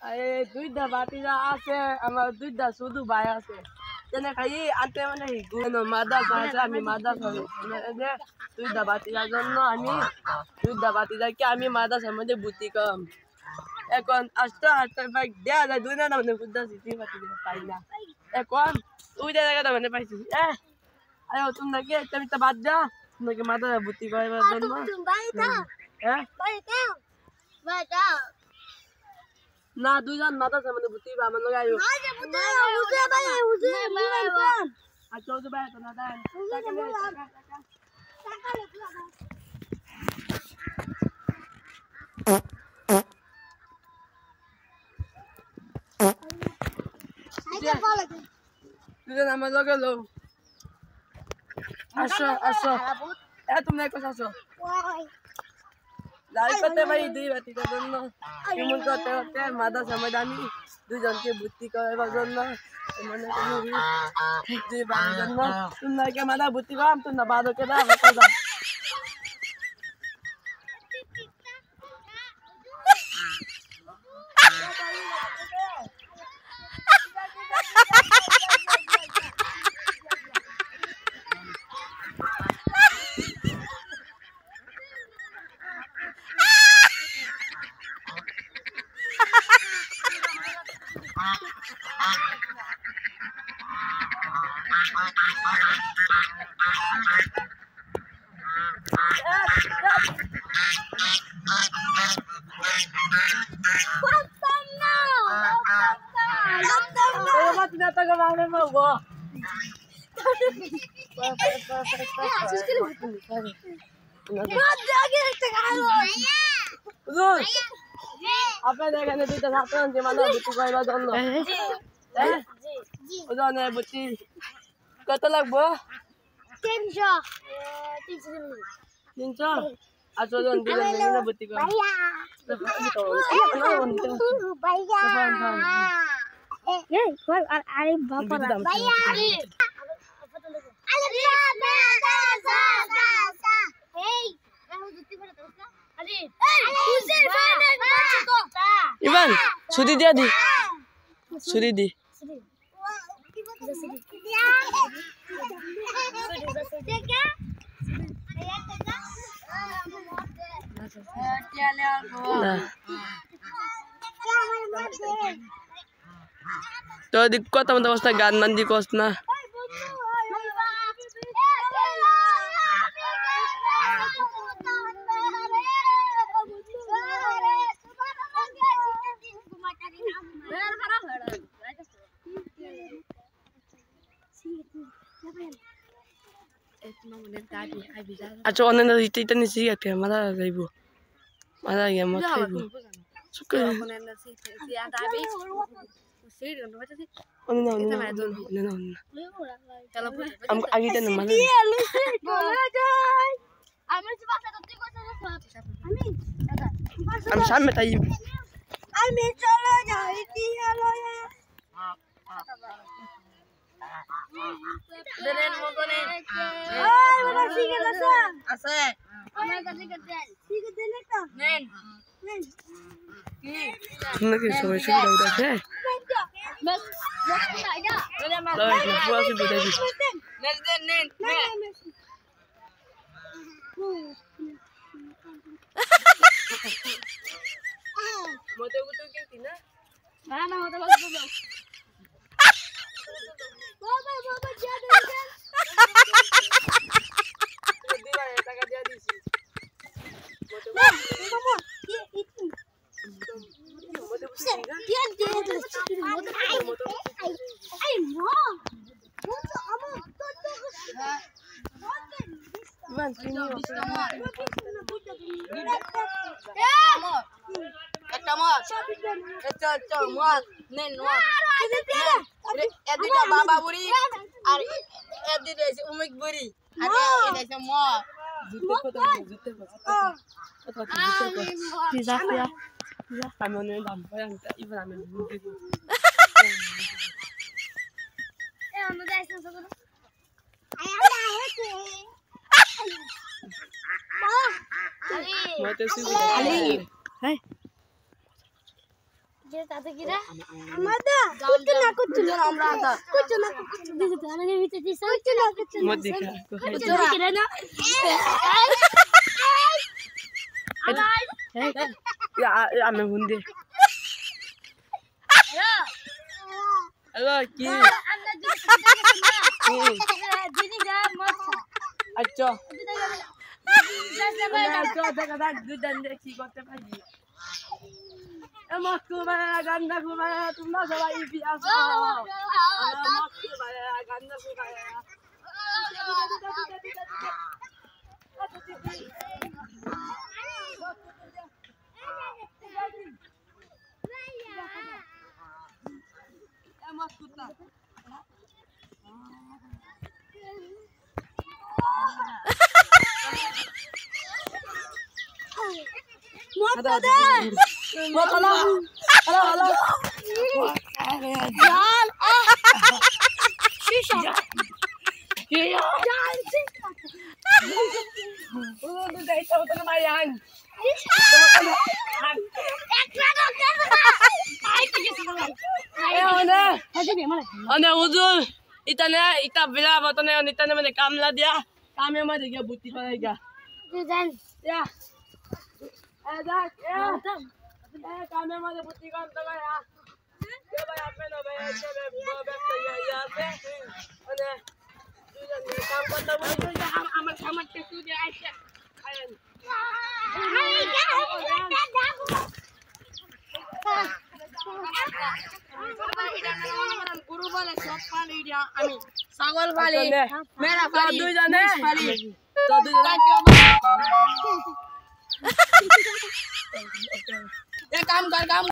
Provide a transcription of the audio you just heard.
আরে দুইটা বাতিজা আছে আমার দুইটা শুধু ভাই আছে তেনে খাই আনতে মানে গুণ মাদ্রাসা আছে আমি মাদ্রাসা দুইটা বাতিজার জন্য আমি দুইটা বাতিজাকে আমি মাদ্রাসার মধ্যে ভর্তি করাম এখন আস্তে আস্তে ভাই দেয়া যায় দুই না মানে বুদ্ধা সিটি বাতিজা পাই না এখন ওই জায়গাটা মানে পাইছি আরে তোমরা কি একটা বাদ যা তোমাকে মাদ্রাসা ভর্তি করার জন্য হ্যাঁ না দুইজন মাদ্রাসা মানে ভর্তি বা আমার লগে আইও আচ্ছা ওই ভাই তো না দাঁড়ান দুজন আমার লগে লো আসো আসো তোমরা একটু আসো লাল করতে ভাই দুই বাতিটার জন্য কেমন করতে করতে মাদ্রাসার মধ্যে আমি দুজনকে ভর্তি করার জন্য মানে দুই বাতির জন্য তোমরা মাদা ভর্তি করাম তোমরা বাদকে দাও আপনাদের এখানে দুইটা ছাত্র আছে মানে ভর্তি করার জন্য ওজনে ভর্তি কত লাগবো 300 আচ্ছা ওজন দুজন মিলে ভর্তি কর আরে বাবা ইভান সুদি দিয়া দি সুদি দি তো কত মতো অবস্থা গান মান দি কস না আচ্ছা অনেক ইটা নিচে গিয়ে মারা যাইব মারা গিয়ে মত খাইব আগেটা না মারা আমি সামনে তাই আমি চলে যাই দেন মতনে ওই বাবা সিগারেট আছে আছে আমার কাছে সিগারেট দেন একটা নেন নেন কি নাকি সবাই সুবিধা আছে বাস বাস না এটা লয় পুরো সুবিধা দিছি নেন নেন মতে গুতো কি না না মতে বলবো বাবা বাবা যা দেন দিবা টাকা দিয়া দিছি মামা কি ইতি মতে বুঝি না দিয়ে আই মা বন্ধু আমার তো ইভান তুমি একটা মাছ আচ্ছা মাছ নেন মাছ এদিকে বাবা বুড়ি আর এদিকে উমিক বুড়ি আর এদিকে মাছ জুতে আমি অনেক দাম পাই ইভান আমি বুঝতে আমরা যাইছি তো মতে সুবিধা আরে ये ताते गिरा मदा कुछ ना हमरा आता कुछ ना दिस थाने में बीच दिस कुछ ना मत दिखा कुछ ना गिरा ना या मैं हुंदे हेलो की दीदी जा मत अच्छा देखा दूध देखी करते पारी मत कुमारा गंदा कुमारा तुम ना सवाई पिया सो मत कुमारा गंदा कुमारा मत कुत्ता मत हेलो जान शीशा जान तो दे तो माय यान અને हुजूर इतना बिला बताने इतने मैंने काम ला दिया काम में मत गया बुद्धि पड़ेगा जान या काम में मत बुद्धि काम तो गया ये भाई आप में ना भाई ऐसे बैठ यहाँ पे અને काम करता हूँ हम के तुझे ऐसे गुरु वाले सब पानी दिया आमी सागल वाले मेरा पानी दो जने तो दो जने ये काम कर काम